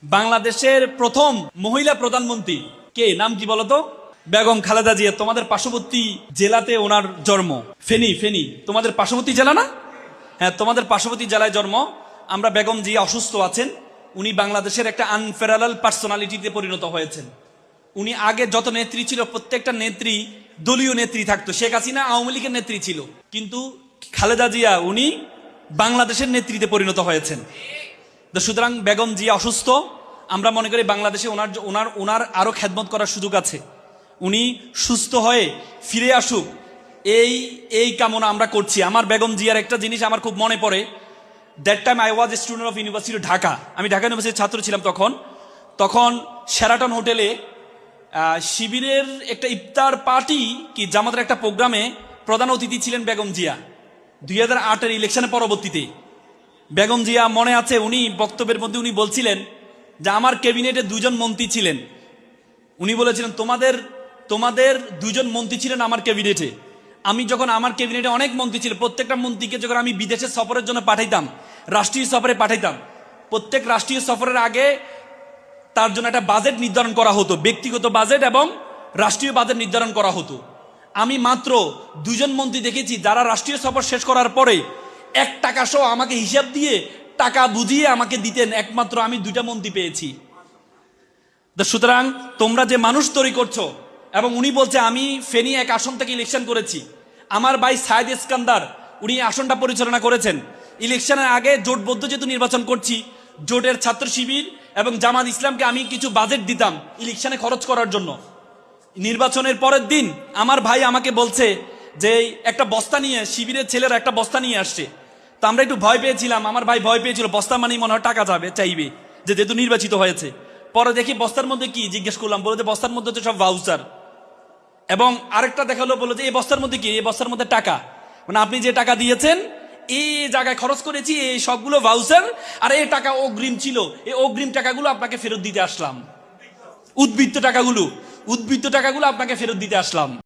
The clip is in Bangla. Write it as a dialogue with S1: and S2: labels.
S1: বাংলাদেশের প্রথম মহিলা প্রধানমন্ত্রী কে, নাম কি বলতো? বেগম খালেদা জিয়া। তোমাদের পার্শ্ববর্তী জেলাতে ওনার জন্ম। ফেনী তোমাদের পার্শ্ববর্তী জেলা না? হ্যাঁ, তোমাদের পার্শ্ববর্তী জেলায় জন্ম। আমরা বেগম জিয়া অসুস্থ আছেন। উনি বাংলাদেশের একটা আনপ্যারালাল পার্সোনালিটিতে পরিণত হয়েছেন। উনি আগে যত নেত্রী ছিল প্রত্যেকটা নেত্রী দলীয় নেত্রী থাকতো। শেখ হাসিনা আওয়ামী লীগের নেত্রী ছিল, কিন্তু খালেদা জিয়া উনি বাংলাদেশের নেত্রীতে পরিণত হয়েছেন। সুতরাং বেগম জিয়া অসুস্থ। আমরা মনে করি বাংলাদেশে ওনার আরো খেদমত করার সুযোগ আছে। উনি সুস্থ হয়ে ফিরে আসুক, এই কামনা আমরা করছি। আমার বেগম জিয়ার একটা জিনিস আমার খুব মনে পড়ে। That time I was a student of university Dhaka. আমি ঢাকা ইউনিভার্সিটির ছাত্র ছিলাম তখন শেরাটন হোটেলে শিবিরের একটা ইফতার পার্টি কি জামাতের একটা প্রোগ্রামে প্রধান অতিথি ছিলেন বেগম জিয়া। 2008-এর ইলেকশনের পরবর্তীতে বেগম জিয়া মনে আছে, উনি বক্তব্যের মধ্যে উনি বলছিলেন যে আমার ক্যাবিনেটে 2জন মন্ত্রী ছিলেন। উনি বলেছিলেন তোমাদের 2জন মন্ত্রী ছিলেন আমার ক্যাবিনেটে। আমি যখন আমার ক্যাবিনেটে অনেক মন্ত্রী ছিল, প্রত্যেকটা মন্ত্রীকে যখন আমি বিদেশে সফরের জন্য পাঠাইতাম, রাষ্ট্রীয় সফরে পাঠাইতাম, প্রত্যেক রাষ্ট্রীয় সফরের আগে তার জন্য একটা বাজেট নির্ধারণ করা হতো, ব্যক্তিগত বাজেট এবং রাষ্ট্রীয় বাজেট নির্ধারণ করা হতো। আমি মাত্র 2জন মন্ত্রী দেখেছি যারা রাষ্ট্রীয় সফর শেষ করার পরে 1 টাকা সহ আমাকে হিসাব দিয়ে টাকা বুঝিয়ে আমাকে দিতেন। একমাত্র আমি 2টা মন্ত্রী পেয়েছি। সুতরাং তোমরা যে মানুষ তৈরি করছো, এবং উনি বলছে আমি ফেনী 1 আসন থেকে ইলেকশন করেছি। আমার ভাই সায়েদ ইস্কান্দার উনি আসনটা পরিচালনা করেছেন। ইলেকশনের আগে জোটবদ্ধ যেহেতু নির্বাচন করছি, জোটের ছাত্র শিবির এবং জামাত ইসলামকে আমি কিছু বাজেট দিতাম ইলেকশনে খরচ করার জন্য। নির্বাচনের পরের দিন আমার ভাই আমাকে বলছে যে একটা বস্তা নিয়ে, শিবিরের ছেলেরা একটা বস্তা নিয়ে আসছে। তো আমরা একটু ভয় পেয়েছিলাম, আমার ভাই ভয় পেয়েছিল বস্তা মানেই মনে হয় টাকা চাইবে, যেহেতু নির্বাচিত হয়েছে। পরে দেখি বস্তার মধ্যে কি, জিজ্ঞেস করলাম, বলে যে বস্তার মধ্যে হচ্ছে সব ভাউচার। এবং আরেকটা দেখালো, বললো যে এই বস্তার মধ্যে কি, এই বস্তার মধ্যে টাকা, মানে আপনি যে টাকা দিয়েছেন এই জায়গায় খরচ করেছি, এই সবগুলো ভাউচার, আর এই টাকা অগ্রিম ছিল, এই অগ্রিম টাকাগুলো আপনাকে ফেরত দিতে আসলাম। উদ্বৃত্ত টাকাগুলো আপনাকে ফেরত দিতে আসলাম।